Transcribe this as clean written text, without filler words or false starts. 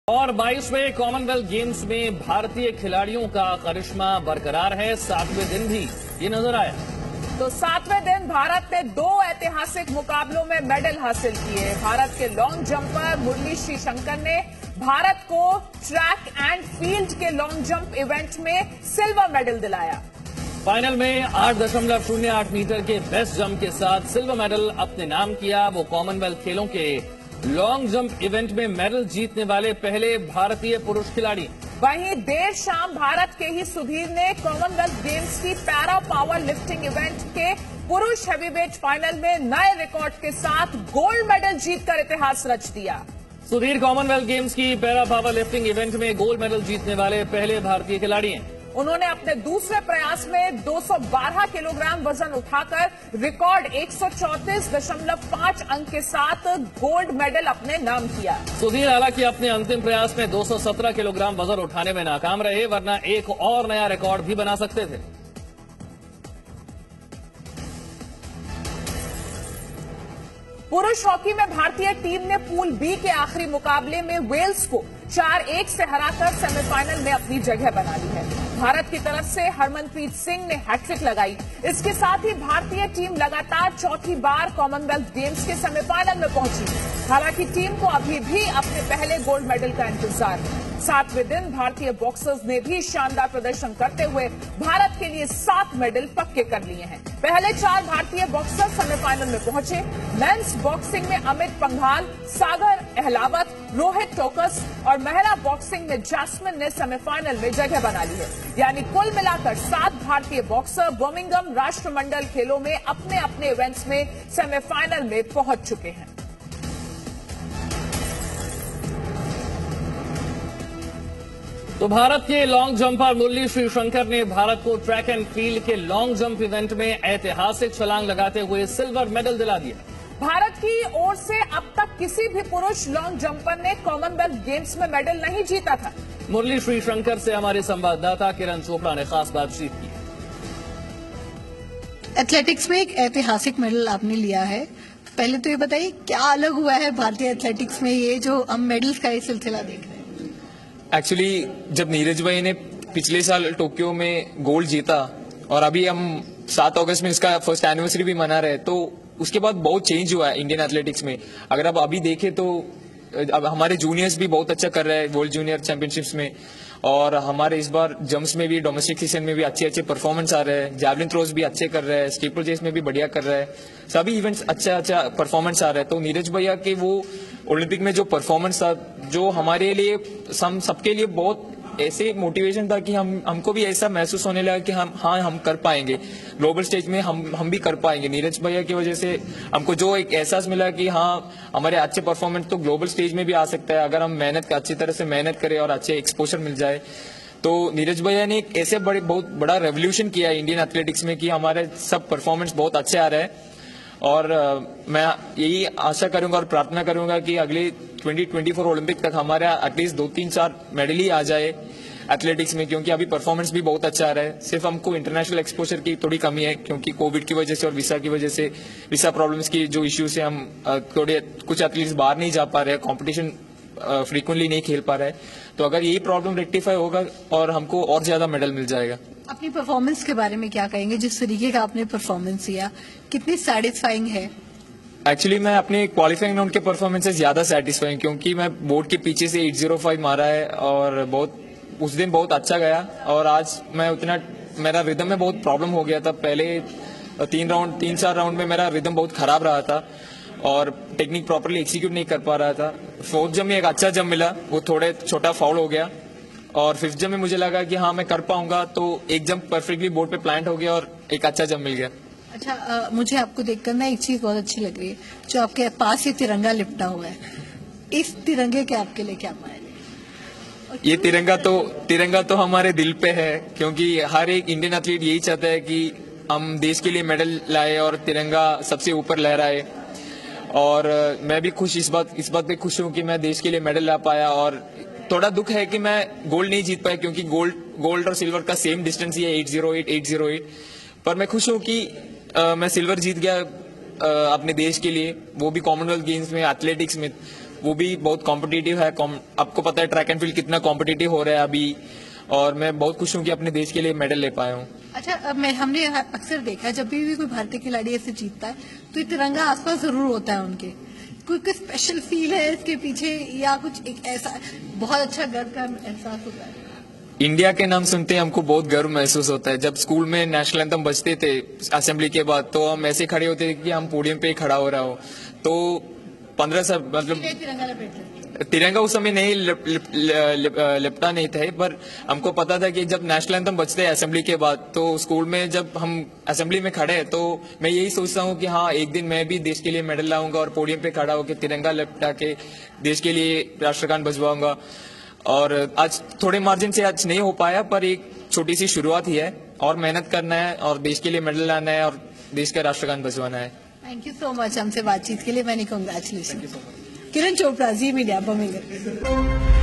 और 22वें Commonwealth games में भारतीय खिलाड़ियों का करिश्मा बरकरार है। 7वें दिन भी ये नजर आया। तो 7वें दिन भारत ने 2 ऐतिहासिक मुकाबलों में मेडल हासिल किए। भारत के लॉन्ग जंपर मुरली श्रीशंकर ने भारत को ट्रैक एंड फील्ड के लॉन्ग जंप इवेंट में सिल्वर मेडल दिलाया। फाइनल में 8.08 मीटर के बेस्ट जंप के साथ सिल्वर मेडल अपने नाम किया। वो कॉमनवेल्थ खेलों के लॉन्ग जंप इवेंट में मेडल जीतने वाले पहले भारतीय पुरुष खिलाड़ी। वहीं देर शाम भारत के ही सुधीर ने कॉमनवेल्थ गेम्स की पैरा पावर लिफ्टिंग इवेंट के पुरुष हेवीवेट फाइनल में नए रिकॉर्ड के साथ गोल्ड मेडल जीतकर इतिहास रच दिया। सुधीर कॉमनवेल्थ गेम्स की पैरा पावर लिफ्टिंग इवेंट में गोल्ड मेडल जीतने वाले पहले भारतीय खिलाड़ी हैं। उन्होंने अपने दूसरे प्रयास में 212 किलोग्राम वजन उठाकर रिकॉर्ड 134.5 अंक के साथ गोल्ड मेडल अपने नाम किया। सुधीर हालांकि अपने अंतिम प्रयास में 217 किलोग्राम वजन उठाने में नाकाम रहे, वरना एक और नया रिकॉर्ड भी बना सकते थे। पुरुष हॉकी में भारतीय टीम ने पूल बी के आखिरी मुकाबले में वेल्स को 4-1 से हराकर सेमीफाइनल में अपनी जगह बना ली है। भारत की तरफ से हरमनप्रीत सिंह ने हैट्रिक लगाई। इसके साथ ही भारतीय टीम लगातार चौथी बार कॉमनवेल्थ गेम्स के सेमीफाइनल में पहुंची। हालांकि टीम को अभी भी अपने पहले गोल्ड मेडल का इंतजार है। 7वें दिन भारतीय बॉक्सर्स ने भी शानदार प्रदर्शन करते हुए भारत के लिए 7 मेडल पक्के कर लिए हैं। पहले 4 भारतीय बॉक्सर सेमीफाइनल में पहुंचे। मेंस बॉक्सिंग में अमित पंघाल, सागर अहलावत, रोहित टोकस और महिला बॉक्सिंग में जैस्मिन ने सेमीफाइनल में जगह बना ली है। यानी कुल मिलाकर 7 भारतीय बॉक्सर बर्मिंघम राष्ट्रमंडल खेलों में अपने अपने इवेंट्स में सेमीफाइनल में पहुंच चुके हैं। तो भारत के लॉन्ग जंपर मुरली श्रीशंकर ने भारत को ट्रैक एंड फील्ड के लॉन्ग जंप इवेंट में ऐतिहासिक छलांग लगाते हुए सिल्वर मेडल दिला दिया। भारत की ओर से अब तक किसी भी पुरुष लॉन्ग जंपर ने कॉमनवेल्थ गेम्स में मेडल नहीं जीता था। मुरली श्रीशंकर से हमारे संवाददाता किरण चोपड़ा ने खास बातचीत की। एथलेटिक्स में एक ऐतिहासिक मेडल आपने लिया है। पहले तो ये बताइए क्या अलग हुआ है भारतीय एथलेटिक्स में, ये जो हम मेडल्स का ये सिलसिला देख रहे हैं। एक्चुअली जब नीरज भाई ने पिछले साल टोक्यो में गोल्ड जीता और अभी हम 7 अगस्त में इसका फर्स्ट एनिवर्सरी भी मना रहे हैं, तो उसके बाद बहुत चेंज हुआ है इंडियन एथलेटिक्स में। अगर आप अभी देखें तो अब हमारे जूनियर्स भी बहुत अच्छा कर रहे हैं वर्ल्ड जूनियर चैंपियनशिप्स में, और हमारे इस बार जंप्स में भी डोमेस्टिक सेशन में भी अच्छे परफॉर्मेंस आ रहे हैं। जैवलिन थ्रोज भी अच्छे कर रहे हैं, स्टीपल चेस में भी बढ़िया कर रहे हैं। सभी इवेंट्स अच्छा परफॉर्मेंस आ रहा है। तो नीरज भैया के वो ओलंपिक में जो परफॉर्मेंस था, जो हमारे लिए सबके लिए बहुत ऐसे मोटिवेशन था कि हमको भी ऐसा महसूस होने लगा कि हम कर पाएंगे ग्लोबल स्टेज में, हम भी कर पाएंगे। नीरज भैया की वजह से हमको जो एक एहसास मिला कि हमारे अच्छे परफॉर्मेंस तो ग्लोबल स्टेज में भी आ सकता है, अगर हम अच्छी तरह से मेहनत करें और अच्छे एक्सपोजर मिल जाए। तो नीरज भैया ने एक ऐसे बहुत बड़ा रेवोल्यूशन किया है इंडियन एथलेटिक्स में कि हमारे सब परफॉर्मेंस बहुत अच्छे आ रहे हैं। और मैं यही आशा करूंगा और प्रार्थना करूंगा कि अगले 2024 ओलंपिक तक हमारा एटलीस्ट 2-3-4 मेडल ही आ जाए एथलेटिक्स में, क्योंकि अभी परफॉर्मेंस भी बहुत अच्छा आ रहा है। सिर्फ हमको इंटरनेशनल एक्सपोजर की थोड़ी कमी है, क्योंकि कोविड की वजह से और वीसा की वजह से, वीसा प्रॉब्लम्स की जो इश्यू से हम थोड़े कुछ एथलीट्स बाहर नहीं जा पा रहे हैं, कॉम्पिटिशन फ्रीक्वेंटली नहीं खेल पा रहे हैं। तो अगर यही प्रॉब्लम रेक्टिफाई होगा और हमको और ज्यादा मेडल मिल जाएगा। अपनी परफॉर्मेंस के बारे में क्या कहेंगे, जिस तरीके का आपने परफॉर्मेंस किया कितनी सेटिस्फाइंग है? एक्चुअली मैं अपने क्वालिफाइंग राउंड के परफॉर्मेंस से ज्यादा सेटिस्फाइंग, क्योंकि मैं बोर्ड के पीछे से 805 मारा है और उस दिन बहुत अच्छा गया। और आज मेरा रिदम में बहुत प्रॉब्लम हो गया था। पहले 3-4 राउंड में मेरा रिदम बहुत खराब रहा था और टेक्निक प्रॉपर्ली एग्जीक्यूट नहीं कर पा रहा था। 4th जंप में एक अच्छा जंप मिला, वो थोड़े छोटा फाउल हो गया। और 5th जंप में मुझे लगा कि मैं कर पाऊंगा, तो एक जंप परफेक्टली बोर्ड पे प्लांट हो गया और एक अच्छा जंप मिल गया। अच्छा, मुझे आपको देखकर ना एक चीज बहुत अच्छी लग रही है, जो आपके पास ये तिरंगा लिपटा हुआ है। इस तिरंगे के आपके लिए क्या मायने? ये तिरंगा तो हमारे दिल पे है, क्योंकि हर एक इंडियन एथलीट यही चाहता है कि हम देश के लिए मेडल लाए और तिरंगा सबसे ऊपर लहराए। और मैं भी इस बात पे खुश हूँ कि मैं देश के लिए मेडल ला पाया। और थोड़ा दुख है कि मैं गोल्ड नहीं जीत पाया, क्योंकि गोल्ड और सिल्वर का सेम डिस्टेंस ही है 808। पर मैं खुश हूँ कि मैं सिल्वर जीत गया अपने देश के लिए, वो भी कॉमनवेल्थ गेम्स में एथलेटिक्स में। वो भी बहुत कॉम्पिटिटिव है। आपको पता है ट्रैक एंड फील्ड कितना कॉम्पिटिटिव हो रहा है अभी, और मैं बहुत खुश हूँ कि अपने देश के लिए मेडल ले पाया हूँ। अच्छा, अब हमने अक्सर देखा है जब भी कोई भारतीय खिलाड़ी ऐसे जीतता है तो ये तिरंगा आसपास जरूर होता है उनके। कोई स्पेशल फील है इसके पीछे, या कुछ एक ऐसा बहुत अच्छा गर्व का एहसास होता है? इंडिया के नाम सुनते ही हमको बहुत गर्व महसूस होता है। जब स्कूल में नेशनल एंथम बजते थे असेंबली के बाद, तो हम ऐसे खड़े होते थे कि हम पोडियम पे खड़ा हो रहा हो। तो 15 साल मतलब तिरंगा लपेटते तिरंगा उस समय नहीं लिपटा नहीं थे, पर हमको पता था कि जब नेशनल एंथम बजते हैं असेंबली के बाद, तो स्कूल में जब हम असेंबली में खड़े हैं तो मैं यही सोचता हूँ कि हाँ, एक दिन मैं भी देश के लिए मेडल लाऊंगा और पोडियम पे खड़ा होकर तिरंगा लिपटा के देश के लिए राष्ट्रगान बजवाऊंगा। और आज थोड़े मार्जिन से आज नहीं हो पाया, पर एक छोटी सी शुरुआत ही है, और मेहनत करना है और देश के लिए मेडल लाना है और देश का राष्ट्रगान बजवाना है। थैंक यू सो मच हमसे बातचीत के लिए। Many congratulation. Kiran Chopra, Zee Media, Birmingham.